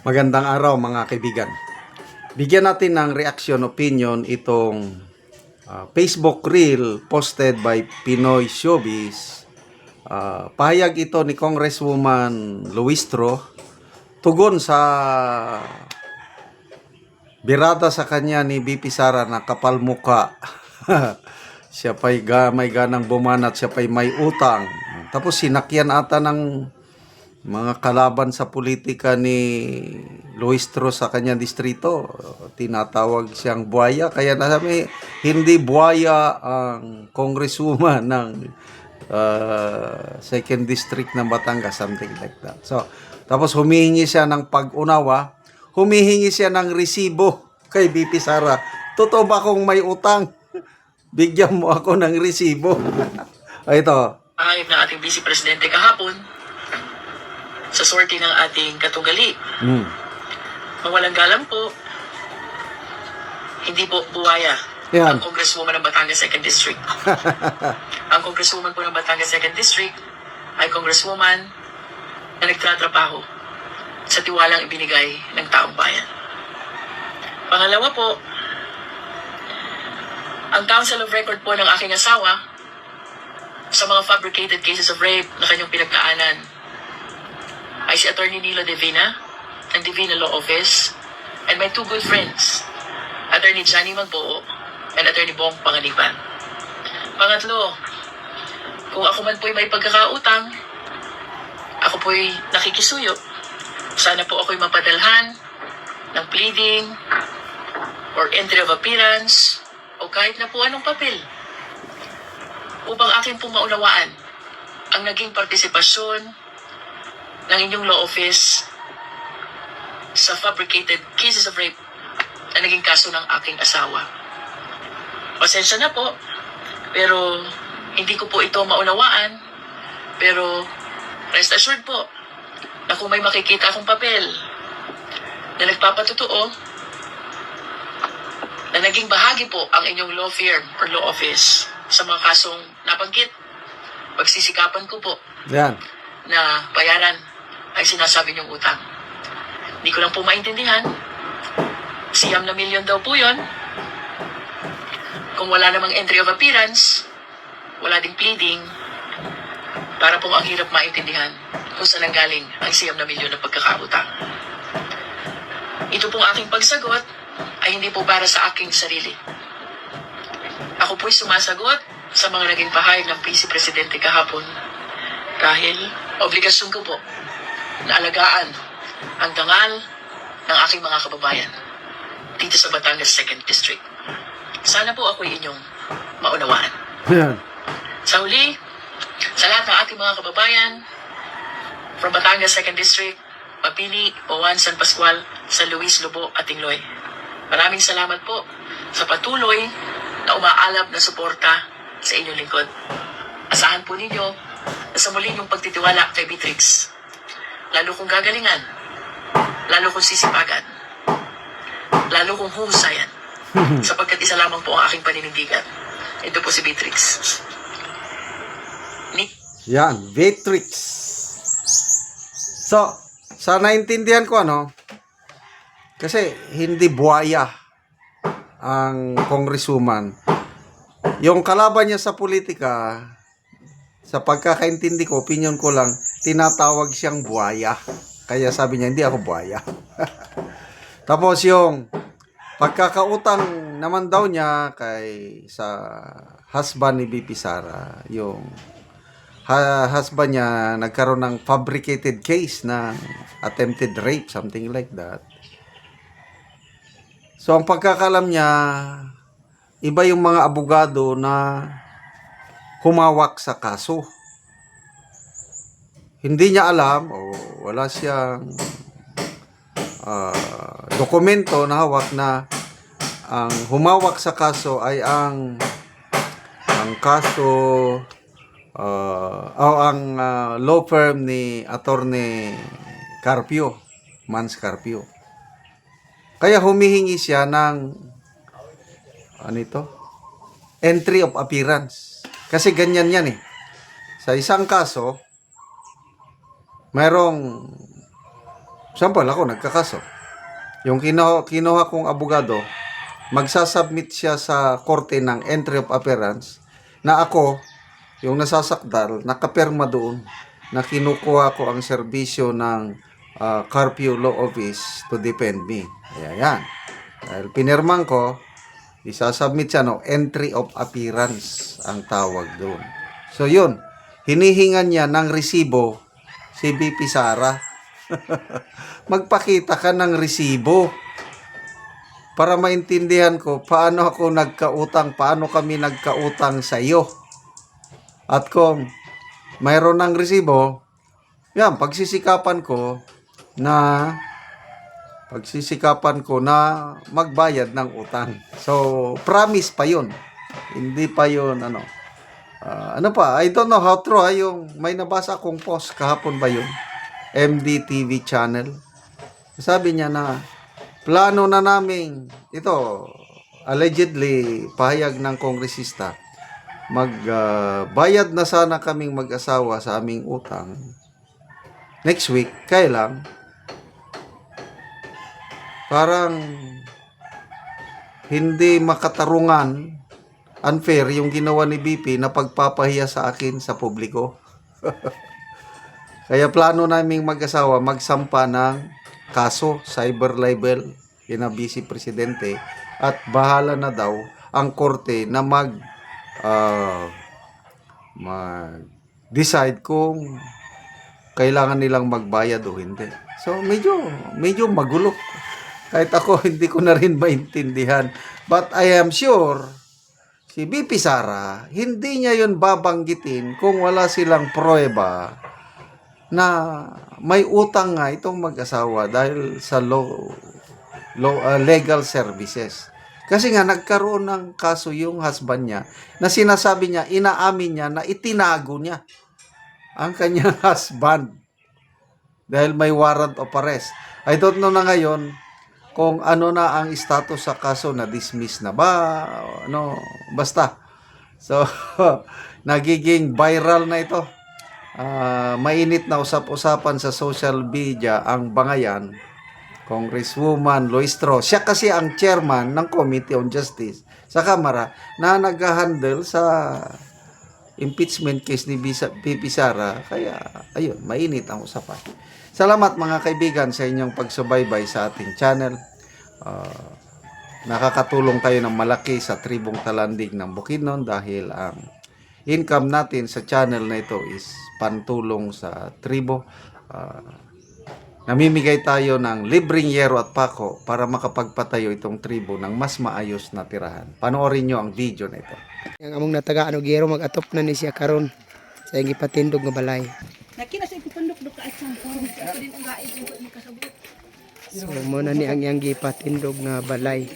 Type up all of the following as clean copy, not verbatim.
Magandang araw mga kaibigan. Bigyan natin ng reaction opinion itong Facebook reel posted by Pinoy Showbiz. Pahayag ito ni Congresswoman Luistro tugon sa birada sa kanya ni BP Sara na kapal muka. Siya pa'y may ganang bumanat, siya pa'y may utang. Tapos sinakyan ata ng mga kalaban sa politika ni Luistro sa kanyang distrito. Tinatawag siyang buhaya. Kaya nasabi, hindi buhaya ang congresswoman ng 2nd District ng Batangas, something like that. So, tapos humihingi siya ng pag-unawa, humihingi siya ng resibo kay BP Sara. Totoo ba kung may utang? Bigyan mo ako ng resibo. Ito. Pahayag ng ating Vice Presidente kahapon sa sorti ng ating katugali. Mawalang galang po, hindi po buwaya Yan. ang Congresswoman ng Batangas 2nd District. Ang Congresswoman po ng Batangas 2nd District ay Congresswoman na nagtatrabaho sa tiwalang ibinigay ng taong bayan. Pangalawa po, ang Council of Record po ng aking asawa sa mga fabricated cases of rape na kanyang pinagkaanan ay si Attorney Nilo Divina ng Divina Law Office and my two good friends, Attorney Johnny Magbuo and Attorney Bong Panganiban. Pangatlo, kung ako man po'y may pagkakautang, ako po'y nakikisuyo, sana po ako'y mapadalhan ng pleading or entry of appearance o kahit na po anong papel upang akin pong maunawaan ang naging partisipasyon ng inyong law office sa fabricated cases of rape na naging kaso ng aking asawa. Pasensya na po, pero hindi ko po ito maunawaan, pero rest assured po na kung may makikita akong papel na nagpapatotoo na naging bahagi po ang inyong law firm or law office sa mga kasong nabanggit, pagsisikapan ko po Yan. na bayaran ay sinasabi niyong utang. Hindi ko lang po maintindihan. Siyam na milyon daw po yun. Kung wala namang entry of appearance, wala ding pleading, para pong ang hirap maintindihan kung saan nanggaling ang siyam na milyon na pagkakautang. Ito pong aking pagsagot ay hindi po para sa aking sarili. Ako po'y sumasagot sa mga naging pahayag ng Vice Presidente kahapon dahil obligasyon ko po na alagaan ang dangal ng aking mga kababayan dito sa Batangas 2nd District. Sana po ako'y inyong maunawaan. Yan. Sa huli, sa lahat ng ating mga kababayan from Batangas 2nd District, Mapili, Owan, San Pascual, San Luis, Lobo at Tingloy. Maraming salamat po sa patuloy na umaalab na suporta sa inyong lingkod. Asahan po ninyo na sa muli yung pagtitiwala kay Beatrix, lalo kong gagalingan, lalo kong sisipagan, lalo kong huhusayan, sapagkat isa lamang po ang aking paninindigan. Ito po si Beatrix. Yan, Beatrix. So, sa naintindihan ko kasi hindi buhaya ang congresswoman. Yung kalaban niya sa politika, sa pagkakaintindi ko, opinion ko lang, tinatawag siyang buhaya. Kaya sabi niya, hindi ako buhaya. Tapos yung pagkakautang naman daw niya sa husband ni BP Sara, yung husband niya nagkaroon ng fabricated case na attempted rape, something like that. So ang pagkakalam niya, iba yung mga abogado na humawak sa kaso. Hindi niya alam o wala siyang dokumento na hawak na ang humawak sa kaso ay ang kaso ang law firm ni Attorney Carpio, Mans Carpio. Kaya humihingi siya ng entry of appearance. Kasi ganyan yan eh. Sa isang kaso, mayroong Sample ako, nagkakaso. Yung kinuha kong abogado, magsasubmit siya sa korte ng entry of appearance na ako, yung nasasakdal, nakapirma doon na kinukuha ko ang serbisyo ng Carpio Law Office to defend me. Ayan. Dahil pinirman ko, isasubmit siya, no, entry of appearance ang tawag doon. So yun, hinihingan niya ng resibo si BP Sara. Magpakita ka ng resibo para maintindihan ko paano ako nagkautang, paano kami nagkautang sa iyo. At kung mayroon ng resibo, yan, pagsisikapan ko na magbayad ng utang. So, promise pa yun. Hindi pa yun, ano pa, I don't know how true, yung may nabasa akong post kahapon ba yun? MDTV channel. Sabi niya na, plano na namin, ito, allegedly, pahayag ng kongresista, bayad na sana kaming mag-asawa sa aming utang next week, kaya lang, parang hindi makatarungan, unfair yung ginawa ni BP na pagpapahiya sa akin sa publiko. Kaya plano naming mag-asawa magsampa ng kaso, cyber libel, Vice Presidente, at bahala na daw ang korte na mag-decide kung kailangan nilang magbayad o hindi. So medyo magulo. Kahit ako hindi ko na rin maintindihan. But I am sure si BP Sara, hindi niya yun babanggitin kung wala silang pruweba na may utang nga itong mag-asawa dahil sa legal services. Kasi nga nagkaroon ng kaso yung husband niya na sinasabi niya, inaamin niya na itinago niya ang kanyang husband dahil may warrant of arrest. I don't know na ngayon kung ano na ang status sa kaso, na dismiss na ba, basta. So, nagiging viral na ito. Mainit na usap-usapan sa social media ang bangayan, Congresswoman Loistro. Siya kasi ang chairman ng Committee on Justice sa Kamara na nag-handle sa impeachment case ni BP Sara. Kaya, ayun, mainit ang usapan. Salamat mga kaibigan sa inyong pagsubaybay sa ating channel. Nakakatulong kayo ng malaki sa tribong Talandig ng Bukidnon dahil ang income natin sa channel na ito is pantulong sa tribo. Namimigay tayo ng libreng yero at pako para makapagpatayo itong tribo ng mas maayos na tirahan. Panoorin nyo ang video na ito. Yang among nataga gero mag-atop na ni siya karon sa iyang ipatindog nga balay. Nakina sa ipapandok ka at sampor. Ako din ang gaid yung makasabot. So mo na ni ang iyang gipatindog nga balay.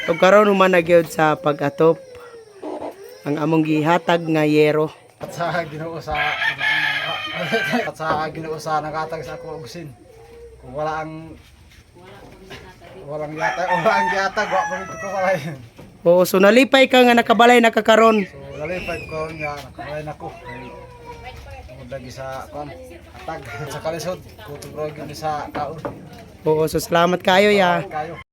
So karon man na gyud sa pag-atop ang among gihatag nga yero. At sa Ginoo sa nakatag sa ako usin. Kung walang yatag, wala ang yatag, wa pa rin ko wala yun. Oo, so nalipay ka nga nakabalay nakakaron. So lalipay ko nga nakabalay na ko. Tungod lagi sa kon atag sa kalisod. Kutubro gyud sa kaon. Oo, so salamat kayo ya. Kayo.